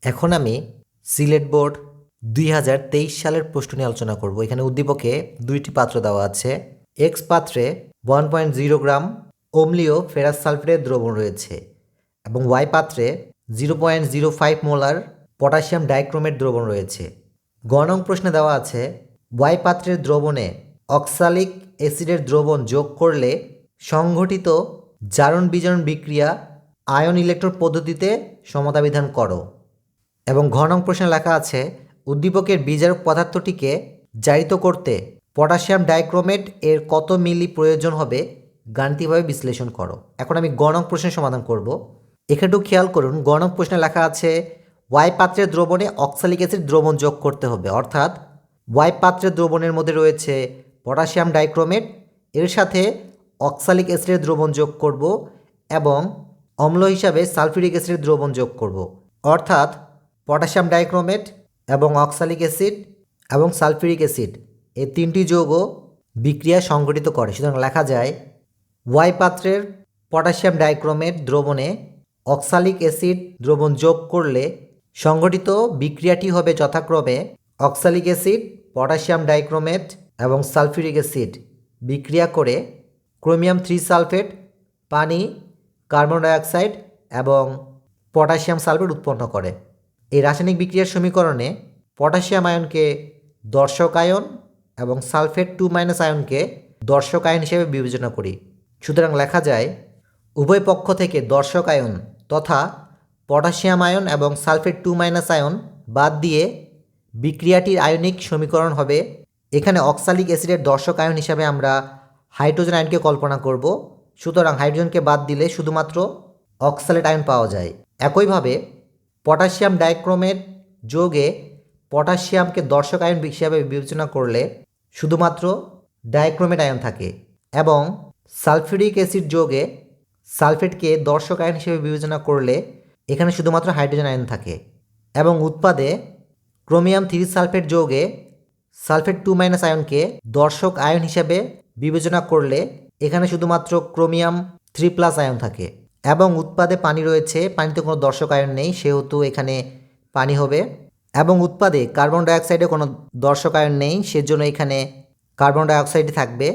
এখন আমি সিলেট বোর্ড 2023 সালের প্রশ্ন নিয়ে আলোচনা করব। এখানে উদ্দীপকে দুইটি পাত্র দেওয়া আছে। এক্স পাত্রে 1.0 গ্রাম অম্লীয় ফেরাস সালফেটের দ্রবণ রয়েছে এবং ওয়াই পাত্রে 0.05 মোলার পটাশিয়াম ডাইক্রোমেট দ্রবণ রয়েছে। গ নং প্রশ্নে দেওয়া আছে ওয়াই পাত্রের দ্রবণে অক্সালিক অ্যাসিডের দ্রবণ যোগ করলে সংঘটিত জারণ বিজারণ বিক্রিয়া আয়ন ইলেকট্রন পদ্ধতিতে সমতা বিধান করো। এবং ঘ নং প্রশ্নে লেখা আছে উদ্দীপকের বিজারক পদার্থটিকে জারিত করতে পটাশিয়াম ডাইক্রোমেট এর কত মিলি প্রয়োজন হবে গাণিতিকভাবে বিশ্লেষণ করো। এখন আমি গ নং প্রশ্নের সমাধান করব। এখানে একটু খেয়াল করুন, গ নং প্রশ্নে লেখা আছে ওয়াই পাত্রের দ্রবণে অক্সালিক অ্যাসিড দ্রবণ যোগ করতে হবে, অর্থাৎ ওয়াই পাত্রের দ্রবণের মধ্যে রয়েছে পটাশিয়াম ডাইক্রোমেট, এর সাথে অক্সালিক অ্যাসিডের দ্রবণ যোগ করব এবং অম্ল হিসাবে সালফিউরিক অ্যাসিডের দ্রবণ যোগ করব, অর্থাৎ পটাশিয়াম ডাইক্রোমেট এবং অক্সালিক অ্যাসিড এবং সালফিউরিক অ্যাসিড এই তিনটি যৌগ বিক্রিয়া সংঘটিত করে। সুতরাং লেখা যায় ওয়াই পাত্রের পটাশিয়াম ডাইক্রোমেট দ্রবণে অক্সালিক অ্যাসিড দ্রবণ যোগ করলে সংঘটিত বিক্রিয়াটি হবে যথাক্রমে অক্সালিক অ্যাসিড, পটাশিয়াম ডাইক্রোমেট এবং সালফিউরিক অ্যাসিড বিক্রিয়া করে ক্রোমিয়াম 3 সালফেট, পানি, কার্বন ডাইঅক্সাইড এবং পটাশিয়াম সালফেট উৎপন্ন করে। এই রাসায়নিক বিক্রিয়ার সমীকরণে পটাশিয়াম আয়নকে দর্শক আয়ন এবং সালফেট 2- আয়নকে দর্শক আয়ন হিসেবে বিবেচনা করি। সুতরাং লেখা যায় উভয় পক্ষ থেকে দর্শক আয়ন তথা পটাশিয়াম আয়ন এবং সালফেট 2- আয়ন বাদ দিয়ে বিক্রিয়াটির আয়নিক সমীকরণ হবে, এখানে অক্সালিক অ্যাসিডের দর্শক আয়ন হিসাবে আমরা হাইড্রোজেন আয়নকে কল্পনা করব। সুতরাং হাইড্রোজেনকে বাদ দিলে শুধুমাত্র অক্সালেট আয়ন পাওয়া যায়। একইভাবে পটাশিয়াম ডাইক্রোমেট যোগে পটাশিয়ামকে দর্শক আয়ন হিসাবে বিবেচনা করলে শুধুমাত্র ডাইক্রোমেট আয়ন থাকে এবং সালফিউরিক অ্যাসিড যোগে সালফেটকে দর্শক আয়ন হিসেবে বিবেচনা করলে এখানে শুধুমাত্র হাইড্রোজেন আয়ন থাকে এবং উৎপাদে ক্রোমিয়াম 3 সালফেট যোগে সালফেট 2- আয়নকে দর্শক আয়ন হিসাবে বিবেচনা করলে এখানে শুধুমাত্র ক্রোমিয়াম 3+ আয়ন থাকে এবং উৎপাদে পানি রয়েছে, পানিতে কোনো দর্শক আয়ন নেই, সেহেতু এখানে পানি হবে এবং উৎপাদে কার্বন ডাইঅক্সাইডে কোনো দর্শক আয়ন নেই, সেজন্য এখানে কার্বন ডাইঅক্সাইডই থাকবে।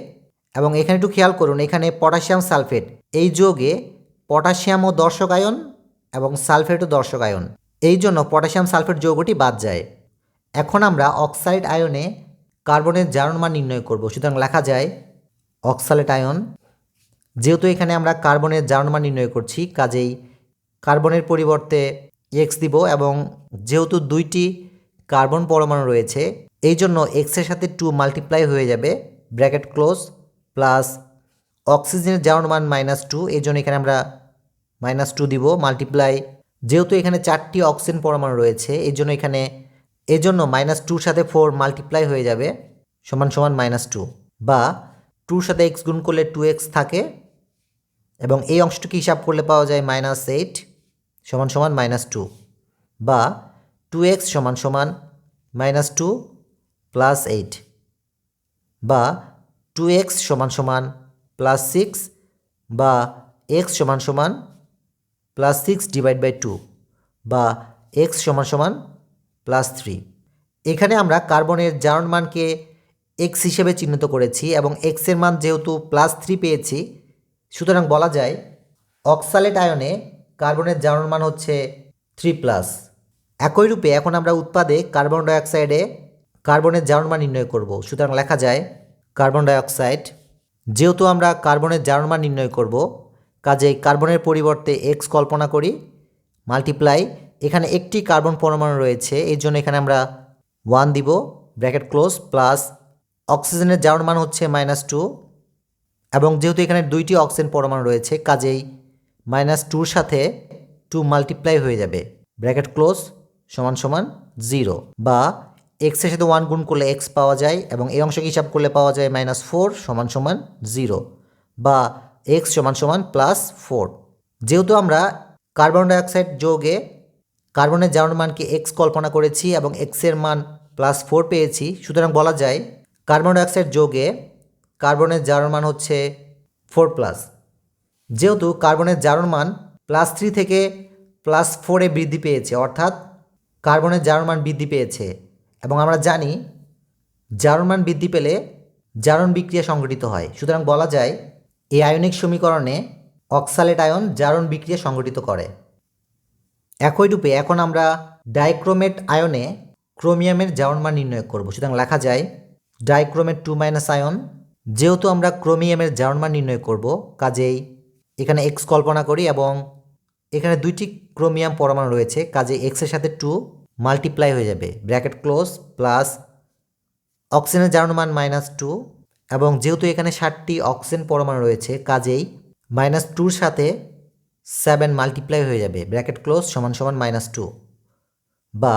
এবং এখানে একটু খেয়াল করুন, এখানে পটাশিয়াম সালফেট এই যোগে পটাশিয়ামও দর্শক আয়ন এবং সালফেটও দর্শক আয়ন, এই জন্য পটাশিয়াম সালফেট যৌগটি বাদ যায়। এখন আমরা অক্সাইড আয়নে কার্বনের জারণ মান নির্ণয় করব। সুতরাং লেখা যায় অক্সালেট আয়ন, যেহেতু এখানে আমরা কার্বনের জারণ মান নির্ণয় করছি কাজেই কার্বনের পরিবর্তে এক্স দিব এবং যেহেতু দুইটি কার্বন পরমাণু রয়েছে এই জন্য এক্সের সাথে 2 মাল্টিপ্লাই হয়ে যাবে, ব্র্যাকেট ক্লোজ, প্লাস অক্সিজেনের জারণ মান -2, এই জন্য এখানে আমরা -2 দিব, মাল্টিপ্লাই যেহেতু এখানে 4টি অক্সিজেন পরমাণু রয়েছে এই জন্য এখানে -2 সাথে 4 মাল্টিপ্লাই হয়ে যাবে সমান সমান -2, বা 2 সাথে x গুণ করলে 2x থাকে এবং এই অংশটিকে হিসাব করলে পাওয়া যায় -8 সমান সমান -2, বা 2x সমান সমান -2 প্লাস 8, বা 2x সমান সমান +6, বা x সমান সমান +6/2, বা x সমান সমান +3। এখানে আমরা কার্বনের জারণ মানকে x হিসেবে চিহ্নিত করেছি এবং x এর মান যেহেতু +3 পেয়েছি সুতরাং বলা যায় অক্সালেট আয়নে কার্বনের জারণ মান হচ্ছে 3+। একই রূপে এখন আমরা উৎপাদে কার্বন ডাইঅক্সাইডে কার্বনের জারণ মান নির্ণয় করব। সুতরাং লেখা যায় কার্বন ডাইঅক্সাইড, যেহেতু আমরা কার্বনের জারণ মান নির্ণয় করব কাজেই কার্বনের পরিবর্তে x কল্পনা করি, মাল্টিপ্লাই এখানে একটি কার্বন পরমাণু রয়েছে এই জন্য এখানে আমরা 1 দিব, ব্র্যাকেট ক্লোজ, প্লাস অক্সিজেনের জারণ মান হচ্ছে -2 এবং যেহেতু এখানে দুইটি অক্সিজেন পরমাণু রয়েছে কাজেই -2 সাথে 2 মাল্টিপ্লাই হয়ে যাবে, ব্র্যাকেট ক্লোজ, সমান সমান 0, বা x এর সাথে 1 গুণ করলে x পাওয়া যায় এবং এই অংশকে হিসাব করলে পাওয়া যায় -4 সমান সমান 0, বা x সমান সমান +4। যেহেতু আমরা কার্বন ডাইঅক্সাইড যৌগে কার্বনের জারণ মানকে x কল্পনা করেছি এবং x এর মান +4 পেয়েছি সুতরাং বলা যায় কার্বন ডাইঅক্সাইড যৌগে কার্বনের জারণ মান হচ্ছে 4+। যেহেতু কার্বনের জারণ মান +3 থেকে +4 বৃদ্ধি পেয়েছে অর্থাৎ কার্বনের জারণ মান বৃদ্ধি পেয়েছে এবং আমরা জানি জারণ মান বৃদ্ধি পেলে জারণ বিক্রিয়া সংঘটিত হয়। সুতরাং বলা যায় এই আয়নিক সমীকরণে অক্সালেট আয়ন জারণ বিক্রিয়া সংঘটিত করে। একই রূপে এখন আমরা ডাইক্রোমেট আয়নে ক্রোমিয়ামের জারণ মান নির্ণয় করব। সুতরাং লেখা যায় ডাইক্রোমেট 2- আয়ন। যেহেতু আমরা ক্রোমিয়ামের জারণ মান নির্ণয় করব, কাজেই এখানে এক্স কল্পনা করি এবং এখানে দুইটি ক্রোমিয়াম পরমাণু রয়েছে, কাজে এক্সের সাথে 2 মাল্টিপ্লাই হয়ে যাবে, ব্র্যাকেট ক্লোজ, প্লাস অক্সিজেনের জারণ মান -2 এবং যেহেতু এখানে 7টি অক্সিজেন পরমাণু রয়েছে, কাজেই -2-র সাথে 7 মাল্টিপ্লাই হয়ে যাবে, ব্র্যাকেট ক্লোজ, সমান সমান -2 বা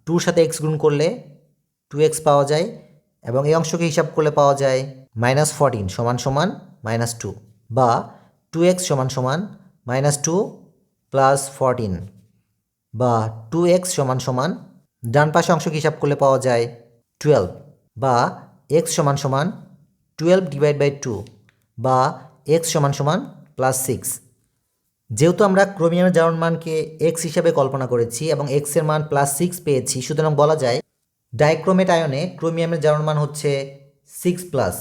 2-র সাথে এক্স গুণ করলে 2x পাওয়া যায় এবং এই অংশকে হিসাব করলে পাওয়া যায় -14 সমান সমান -2 বা 2x সমান সমান -2 প্লাস 14 বা 2x সমান সমান ডান পাশে অংশকে হিসাব করলে পাওয়া যায় 12 বা x সমান সমান 12/2 বা x সমান সমান +6। যেহেতু আমরা ক্রোমিয়ামের জারণ মানকে x হিসাবে কল্পনা করেছি এবং x এর মান +6 পেয়েছি, সুতরাং বলা যায় ডাইক্রোমেট আয়নে ক্রোমিয়ামের জারণ মান হচ্ছে 6+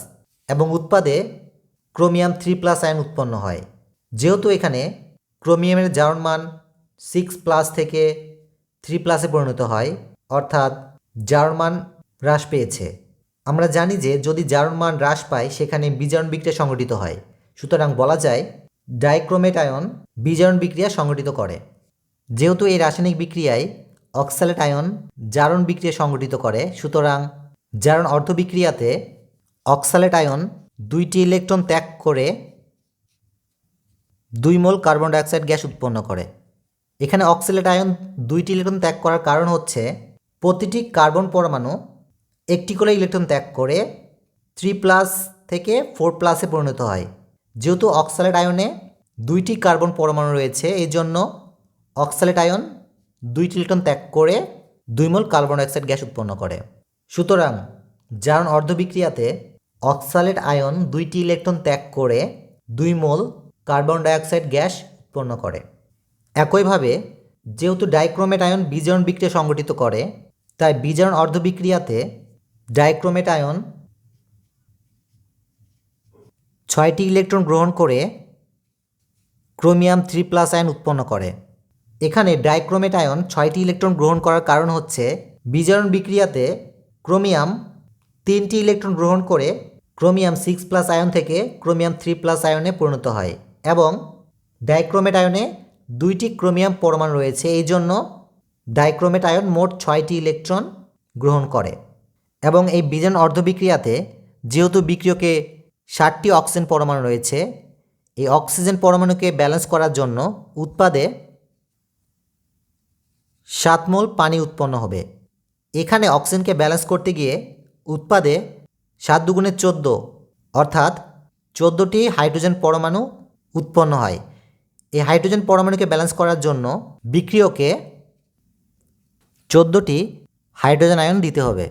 এবং উৎপাদে ক্রোমিয়াম 3+ আয়ন উৎপন্ন হয়। যেহেতু এখানে ক্রোমিয়ামের জারণ মান 6+ থেকে 3+এ পরিণত হয়, অর্থাৎ জারণ মান হ্রাস পেয়েছে। আমরা জানি যে যদি জারণ মান হ্রাস পায় সেখানে বিজারণ বিক্রিয়া সংঘটিত হয়। সুতরাং বলা যায় ডাইক্রোমেট আয়ন বিজারণ বিক্রিয়া সংঘটিত করে। যেহেতু এই রাসায়নিক বিক্রিয়ায় অক্সালেট আয়ন জারণ বিক্রিয়া সংঘটিত করে, সুতরাং জারণ অর্ধবিক্রিয়াতে অক্সালেট আয়ন 2টি ইলেকট্রন ত্যাগ করে 2 মোল কার্বন ডাইঅক্সাইড গ্যাস উৎপন্ন করে। এখানে অক্সালেট আয়ন 2টি ইলেকট্রন ত্যাগ করার কারণ হচ্ছে প্রতিটি কার্বন পরমাণু একটি করে ইলেকট্রন ত্যাগ করে 3+ থেকে 4+এ পরিণত হয়। যেহেতু অক্সালেট আয়নে 2টি কার্বন পরমাণু রয়েছে, এই জন্য অক্সালেট আয়ন 2টি ইলেকট্রন ত্যাগ করে 2 মোল কার্বন ডাইঅক্সাইড গ্যাস উৎপন্ন করে। সুতরাং জারণ অর্ধবিক্রিয়াতে অক্সালেট আয়ন 2টি ইলেকট্রন ত্যাগ করে 2 মোল কার্বন ডাইঅক্সাইড গ্যাস উৎপন্ন করে। একইভাবে যেহেতু ডাইক্রোমেট আয়ন বিজারণ বিক্রিয়া সংঘটিত করে, তাই বিজারণ অর্ধবিক্রিয়াতে ডাইক্রোমেট আয়ন 6টি ইলেকট্রন গ্রহণ করে ক্রোমিয়াম 3+ আয়ন উৎপন্ন করে। এখানে ডাইক্রোমেট আয়ন 6টি ইলেকট্রন গ্রহণ করার কারণ হচ্ছে বিজারণ বিক্রিয়াতে ক্রোমিয়াম 3টি ইলেকট্রন গ্রহণ করে ক্রোমিয়াম 6+ আয়ন থেকে ক্রোমিয়াম 3+ আয়নে পরিণত হয় এবং ডাইক্রোমেট আয়নে 2টি ক্রোমিয়াম পরমাণু রয়েছে, এই জন্য ডাইক্রোমেট আয়ন মোট 6টি ইলেকট্রন গ্রহণ করে। এবং এই বিজারণ অর্ধবিক্রিয়াতে যেহেতু বিক্রিয়কে 7টি অক্সিজেন পরমাণু রয়েছে, এই অক্সিজেন পরমাণুকে ব্যালেন্স করার জন্য উৎপাদে 7 মোল পানি উৎপন্ন হবে। এখানে অক্সিজেনকে ব্যালেন্স করতে গিয়ে উৎপাদে 7 দুগুণে 14 অর্থাৎ 14টি হাইড্রোজেন পরমাণু উৎপন্ন হয়। এই হাইড্রোজেন পরমাণুকে ব্যালেন্স করার জন্য বিক্রিয়কে 14টি হাইড্রোজেন আয়ন দিতে হবে।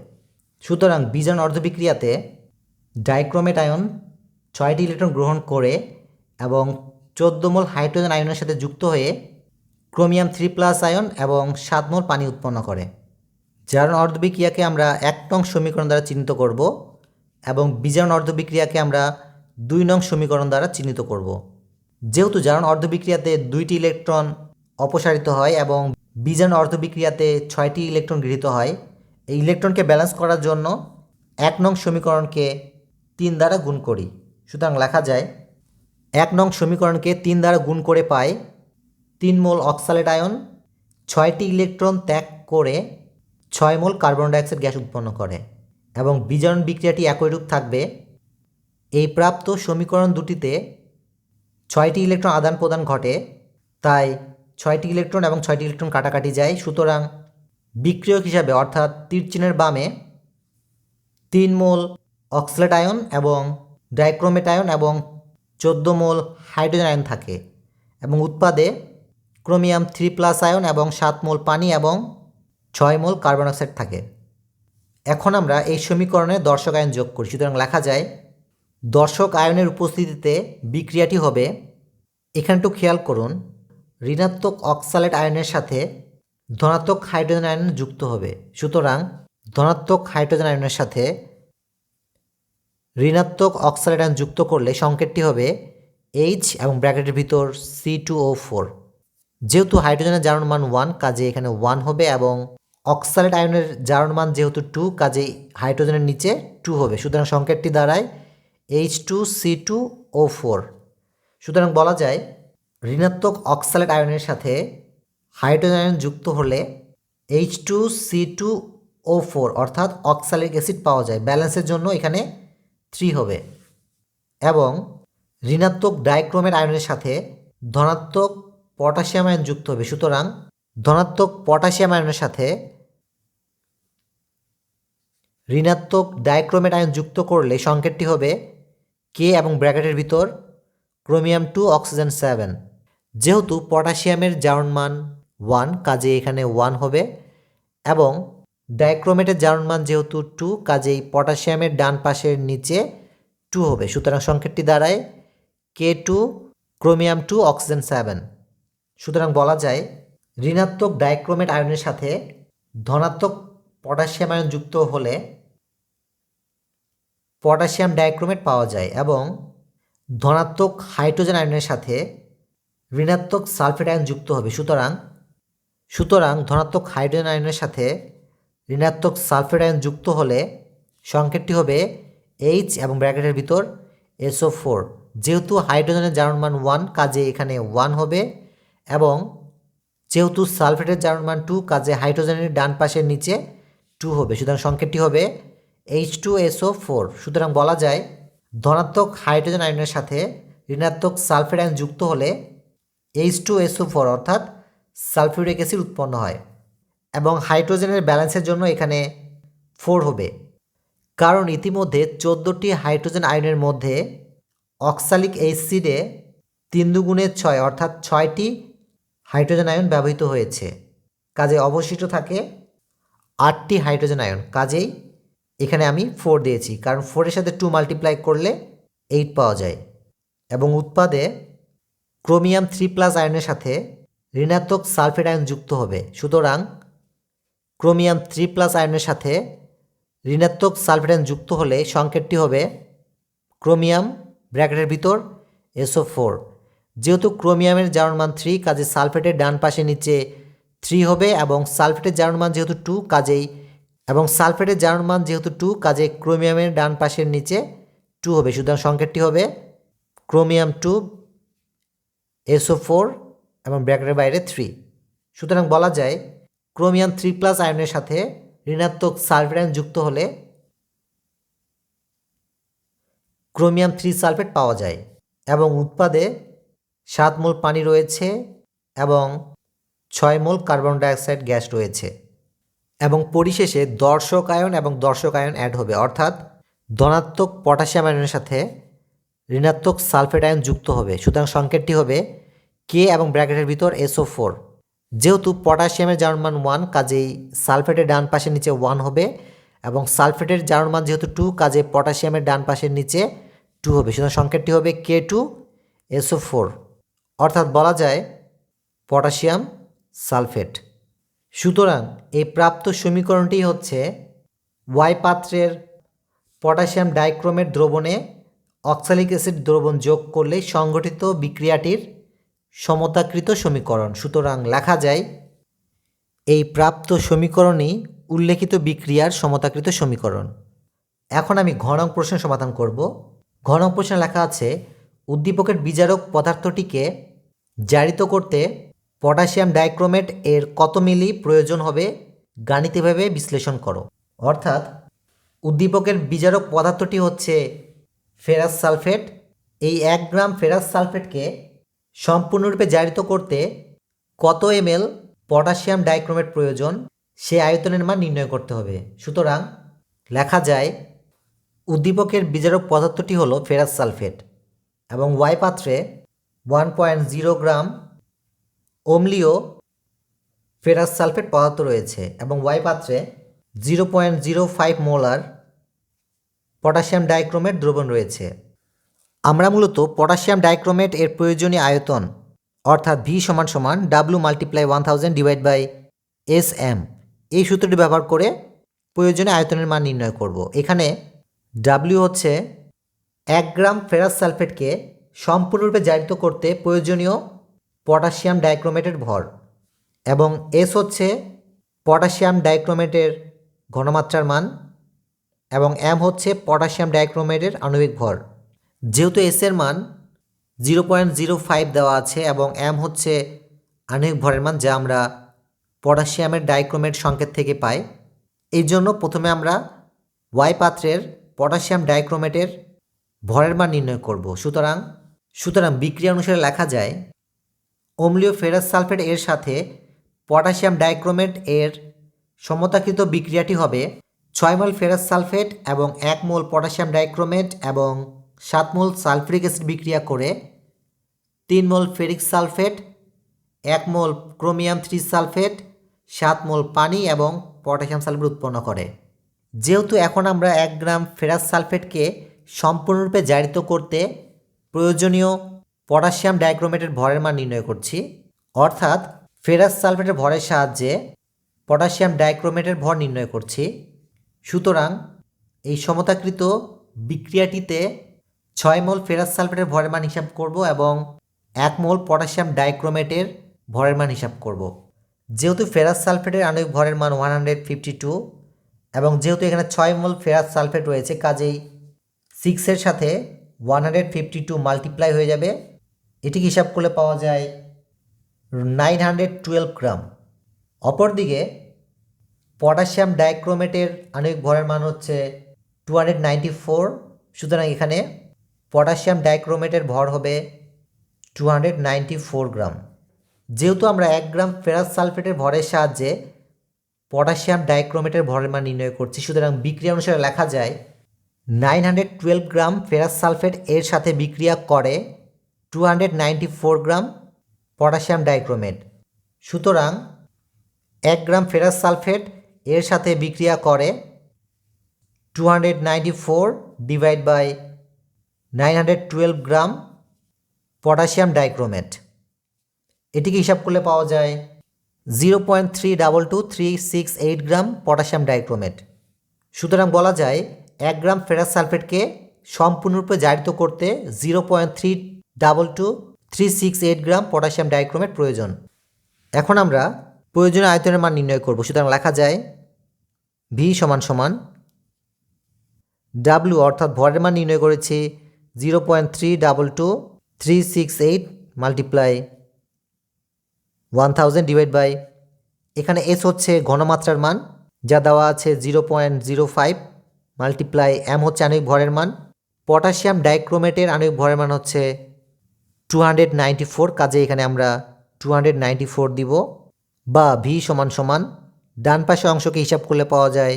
সুতরাং বিজারণ অর্ধবিক্রিয়াতে ডাইক্রোমেট আয়ন 6টি ইলেকট্রন গ্রহণ করে এবং 14 মোল হাইড্রোজেন আয়নের সাথে যুক্ত হয়ে ক্রোমিয়াম 3+ আয়ন এবং 7 মোল পানি উৎপন্ন করে। জারণ অর্ধবিক্রিয়াকে আমরা 1 নং সমীকরণ দ্বারা চিহ্নিত করব এবং বিজারণ অর্ধবিক্রিয়াকে আমরা 2 নং সমীকরণ দ্বারা চিহ্নিত করব। যেহেতু জারণ অর্ধবিক্রিয়াতে 2টি ইলেকট্রন অপসারিত হয় এবং বিজারণ অর্ধবিক্রিয়াতে 6টি ইলেকট্রন গৃহীত হয়, এই ইলেকট্রনকে ব্যালেন্স করার জন্য 1 নং সমীকরণকে 3 দ্বারা গুণ করি। সুতরাং লেখা যায় 1 নং সমীকরণকে 3 দ্বারা গুণ করে পাই 3 মোল অক্সালেট আয়ন 6টি ইলেকট্রন ত্যাগ করে 6 মোল কার্বন ডাইঅক্সাইড গ্যাস উৎপন্ন করে এবং বিজারণ বিক্রিয়াটি একইরূপ থাকবে। এই প্রাপ্ত সমীকরণ দুটিতে 6টি ইলেকট্রন আদান প্রদান ঘটে, তাই 6টি ইলেকট্রন এবং 6টি ইলেকট্রন কাটাকাটি যায়। সুতরাং বিক্রিয়ক হিসাবে অর্থাৎ তীর চিহ্নের বামে 3 মোল অক্সালেট আয়ন এবং ডাইক্রোমেট আয়ন এবং 14 মোল হাইড্রোজেন আয়ন থাকে এবং উৎপাদে ক্রোমিয়াম 3+ আয়ন এবং 7 মোল পানি এবং 6 মোল কার্বন ডাইঅক্সাইড থাকে। এখন আমরা এই সমীকরণে দর্শক আয়ন যোগ করি। সুতরাং লেখা যায় দর্শক আয়নের উপস্থিতিতে বিক্রিয়াটি হবে, এখানে একটু খেয়াল করুন, ঋণাত্মক অক্সালেট আয়নের সাথে ধনাত্মক হাইড্রোজেন আয়ন যুক্ত হবে। সুতরাং ধনাত্মক হাইড্রোজেন আয়নের সাথে ঋণাত্মক অক্সালেট আয়ন যুক্ত করলে সংকেতটি হবে H এবং ব্র্যাকেটের ভিতর C2O4। যেহেতু হাইড্রোজেনের জারণ মান 1 কাজে এখানে 1 হবে এবং অক্সালেট আয়নের জারণ মান যেহেতু 2 কাজেই হাইড্রোজেনের নিচে 2 হবে। সুতরাং সংকেতটি দাঁড়ায় H2C2O4। সুতরাং বলা যায় ঋণাত্মক অক্সালেট আয়নের সাথে হাইড্রোজেন আয়ন যুক্ত হলে H2C2O4 অর্থাৎ অক্সালিক অ্যাসিড পাওয়া যায়। ব্যালেন্সের জন্য এখানে 3 হবে। এবং ঋণাত্মক ডাইক্রোমেট আয়নের সাথে ধনাত্মক পটাশিয়াম আয়ন যুক্ত হবে। সুতরাং ধনাত্মক পটাশিয়াম আয়নের সাথে ঋণাত্মক ডাইক্রোমেট আয়ন যুক্ত করলে সংকেতটি হবে K এবং ব্র্যাকেটের ভিতর ক্রোমিয়াম 2 অক্সিজেন 7। যেহেতু পটাশিয়ামের জারণ মান 1 কাজে এখানে 1 হবে এবং ডাইক্রোমেটের জারণ মান যেহেতু 2 কাজেই পটাশিয়ামের ডান পাশের নিচে 2 হবে। সুতরাং সংকেতটি দাঁড়ায় K2 ক্রোমিয়াম 2 অক্সিজেন 7। সুতরাং বলা যায় ঋণাত্মক ডাইক্রোমেট আয়নের সাথে ধনাত্মক পটাশিয়াম আয়ন যুক্ত হলে পটাশিয়াম ডাইক্রোমেট পাওয়া যায় এবং ধনাত্মক হাইড্রোজেন আয়নের সাথে ঋণাত্মক সালফেট আয়ন যুক্ত হবে। সুতরাং ধনাত্মক হাইড্রোজেন আয়নের সাথে ঋণাত্মক সালফেট আয়ন যুক্ত হলে সংকেতটি হবে H এবং ব্র্যাকেটের ভিতর SO4। যেহেতু হাইড্রোজেনের জারণ মান 1 কাজে এখানে 1 হবে এবং যেহেতু সালফেটের জারণ মান 2 কাজে হাইড্রোজেনের ডান পাশের নিচে 2 হবে। সুতরাং সংকেতটি হবে H2SO4। সুতরাং বলা যায় ধনাত্মক হাইড্রোজেন আয়নের সাথে ঋণাত্মক সালফেট আয়ন যুক্ত হলে H2SO4 অর্থাৎ সালফিউরিক অ্যাসিড উৎপন্ন হয় এবং হাইড্রোজেনের ব্যালেন্সের জন্য এখানে 4 হবে। কারণ ইতিমধ্যে 14টি হাইড্রোজেন আয়নের মধ্যে অক্সালিক অ্যাসিডে 3 দুগুণে 6 অর্থাৎ 6টি হাইড্রোজেন আয়ন ব্যবহৃত হয়েছে। কাজে অবশিষ্ট থাকে 8টি হাইড্রোজেন আয়ন। কাজেই এখানে আমি 4 দিয়েছি, কারণ 4 এর সাথে 2 মাল্টিপ্লাই করলে 8 পাওয়া যায়। এবং উৎপাদে ক্রোমিয়াম 3+ আয়নের সাথে ঋণাত্মক সালফেট আয়ন যুক্ত হবে। সুতরাং ক্রোমিয়াম 3+ আয়নের সাথে ঋণাত্মক সালফেট আয়ন যুক্ত হলে সংকেতটি হবে ক্রোমিয়াম ব্র্যাকেটের ভিতর SO4। যেহেতু ক্রোমিয়ামের জারণ মান 3 কাজে সালফেটের ডান পাশে নিচে 3 হবে এবং সালফেটের জারণ মান যেহেতু 2 কাজেই ক্রোমিয়ামের ডান পাশের নিচে 2 হবে। সুতরাং সংকেতটি হবে ক্রোমিয়াম 2 SO4 এবং ব্র্যাকেটের বাইরে 3। সুতরাং বলা যায় ক্রোমিয়াম 3+ আয়নের সাথে ঋণাত্মক সালফেট আয়ন যুক্ত হলে ক্রোমিয়াম 3 সালফেট পাওয়া যায় এবং উৎপাদে 7 মোল পানি রয়েছে এবং 6 মোল কার্বন ডাইঅক্সাইড গ্যাস রয়েছে। এবং পরিশেষে দর্শক আয়ন এবং দর্শক আয়ন অ্যাড হবে, অর্থাৎ ধনাত্মক পটাশিয়াম আয়নের সাথে ঋণাত্মক সালফেট আয়ন যুক্ত হবে। সুতরাং সংকেতটি হবে K এবং ব্র্যাকেটের ভিতর SO4। যেহেতু পটাশিয়ামের জারণ মান 1 কাজেই সালফেটের ডান পাশের নিচে 1 হবে এবং সালফেটের জারণ মান যেহেতু 2 কাজে পটাশিয়ামের ডান পাশের নিচে 2 হবে। সুতরাং সংকেতটি হবে K2SO4, অর্থাৎ বলা যায় পটাশিয়াম সালফেট। সুতরাং এই প্রাপ্ত সমীকরণটি হচ্ছে Y পাত্রের পটাশিয়াম ডাইক্রোমেট দ্রবণে অক্সালিক অ্যাসিড দ্রবণ যোগ করলে সংঘটিত বিক্রিয়াটির সমতাকৃত সমীকরণ। সুতরাং লেখা যায় এই প্রাপ্ত সমীকরণই উল্লেখিত বিক্রিয়ার সমতাকৃত সমীকরণ। এখন আমি ঘ নং প্রশ্নের সমাধান করব। ঘ নং প্রশ্নে লেখা আছে উদ্দীপকের বিজারক পদার্থটিকে জারিত করতে পটাশিয়াম ডাইক্রোমেট এর কত মিলি প্রয়োজন হবে গাণিতিকভাবে বিশ্লেষণ করো। অর্থাৎ উদ্দীপকের বিজারক পদার্থটি হচ্ছে ফেরাস সালফেট। এই 1 গ্রাম ফেরাস সালফেটকে সম্পূর্ণরূপে জারিত করতে কত ml পটাশিয়াম ডাইক্রোমেট প্রয়োজন সে আয়তনের মান নির্ণয় করতে হবে। সুতরাং লেখা যায় উদ্দীপকের বিজারক পদার্থটি হলো ফেরাস সালফেট এবং Y পাত্রে 1.0 গ্রাম অম্লীয় ফেরাস সালফেট পদার্থ রয়েছে এবং Y পাত্রে 0.05 মোলার পটাশিয়াম ডাইক্রোমেট দ্রবণ রয়েছে। আমরা মূলত পটাশিয়াম ডাইক্রোমেট এর প্রয়োজনীয় আয়তন অর্থাৎ V = W × 1000 / SM, এই সূত্রটি ব্যবহার করে প্রয়োজনীয় আয়তনের মান নির্ণয় করব। এখানে W হচ্ছে 1 গ্রাম ফেরাস সালফেটকে সম্পূর্ণরূপে জারিত করতে প্রয়োজনীয় পটাশিয়াম ডাইক্রোমেটের ভর, এবং S হচ্ছে পটাশিয়াম ডাইক্রোমেটের ঘনমাত্রার মান, এবং M হচ্ছে পটাশিয়াম ডাইক্রোমেটের আণবিক ভর। যেহেতু S এর মান 0.05 দেওয়া আছে এবং M হচ্ছে আণবিক ভরের মান, যা আমরা পটাশিয়ামের ডাইক্রোমেট সংকেত থেকে পাই, এই জন্য প্রথমে আমরা Y পাত্রের পটাশিয়াম ডাইক্রোমেটের ভরের মান নির্ণয় করব। সুতরাং বিক্রিয়া অনুসারে লেখা যায় অম্লীয় ফেরাস সালফেট এর সাথে পটাশিয়াম ডাইক্রোমেট এর সমতাকৃত বিক্রিয়াটি হবে 6 মোল ফেরাস সালফেট এবং 1 মোল পটাশিয়াম ডাইক্রোমেট এবং 7 মোল সালফিউরিক অ্যাসিড বিক্রিয়া করে 3 মোল ফেরিক সালফেট, 1 মোল ক্রোমিয়াম 3 সালফেট, 7 মোল পানি এবং পটাশিয়াম সালফেট উৎপন্ন করে। যেহেতু এখন আমরা 1 গ্রাম ফেরাস সালফেটকে সম্পূর্ণরূপে জারিত করতে প্রয়োজনীয় পটাশিয়াম ডাইক্রোমেটের ভরের মান নির্ণয় করছি, অর্থাৎ ফেরাস সালফেটের ভরের সাহায্যে পটাশিয়াম ডাইক্রোমেটের ভর নির্ণয় করছি। সুতরাং এই সমতাকৃত বিক্রিয়াটিতে 6 মোল ফেরাস সালফেটের ভরের মান হিসাব করব এবং 1 মোল পটাশিয়াম ডাইক্রোমেটের ভরের মান হিসাব করব। যেহেতু ফেরাস সালফেটের আণবিক ভরের মান 152 এবং যেহেতু এখানে 6 মোল ফেরাস সালফেট রয়েছে, কাজেই 6 এর সাথে 152 মাল্টিপ্লাই হয়ে যাবে। এটিকে হিসাব করলে পাওয়া যায় 912 গ্রাম। অপরদিকে পটাশিয়াম ডাইক্রোমেটের আণবিক ভরের মান হচ্ছে 294, সুতরাং এখানে পটাশিয়াম ডাইক্রোমেটের ভর হবে 294 গ্রাম। যেহেতু আমরা 1 গ্রাম ফেরাস সালফেটের ভরের সাহায্যে পটাশিয়াম ডাইক্রোমেটের ভরের মান নির্ণয় করছি, সুতরাং বিক্রিয়া অনুসারে লেখা যায় 912 গ্রাম ফেরাস সালফেট এর সাথে বিক্রিয়া করে 294 গ্রাম পটাশিয়াম ডাইক্রোমেট। সুতরাং 1 গ্রাম ফেরাস সালফেট এর সাথে বিক্রিয়া করে 294 divide by 912 gram potassium dichromate. এটিকে হিসাব করলে পাওয়া যায় 0.322368 গ্রাম পটাশিয়াম ডাইক্রোমেট। সুতরাং বলা যায় 1 গ্রাম ফেরাস সালফেটকে সম্পূর্ণরূপে জারিত করতে 0.322368 গ্রাম পটাশিয়াম ডাইক্রোমেট প্রয়োজন। এখন আমরা প্রয়োজনীয় আয়তনের মান নির্ণয় করব। সুতরাং লেখা যায় V = W, অর্থাৎ ভরের মান নির্ণয় করেছি 0.322368 মাল্টিপ্লাই 1000 ডিভাইড বাই, এখানে S হচ্ছে ঘনমাত্রার মান যা দেওয়া আছে 0.05 মাল্টিপ্লাই M হচ্ছে আণবিক ভরের মান। পটাশিয়াম ডাইক্রোমেটের আণবিক ভরের মান হচ্ছে 294, কাজে এখানে আমরা 294 দিব, বা V = ডান পাশে অংশকে হিসাব করলে পাওয়া যায়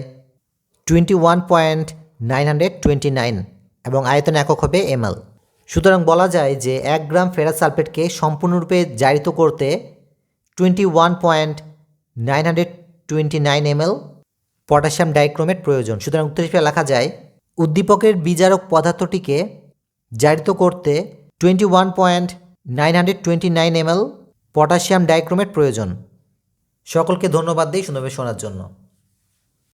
21.929 এবং আয়তন একক হবে ml। সুতরাং বলা যায় যে 1 গ্রাম ফেরাস সালফেটকে সম্পূর্ণরূপে জারিত করতে 21.929 ml পটাশিয়াম ডাইক্রোমেট প্রয়োজন। সুতরাং উত্তর হিসেবে লেখা যায় উদ্দীপকের বিজারক পদার্থটিকে জারিত করতে 21.929 ml পটাশিয়াম ডাইক্রোমেট প্রয়োজন। সকলকে ধন্যবাদ দিই সুন্দরভাবে শোনার জন্য।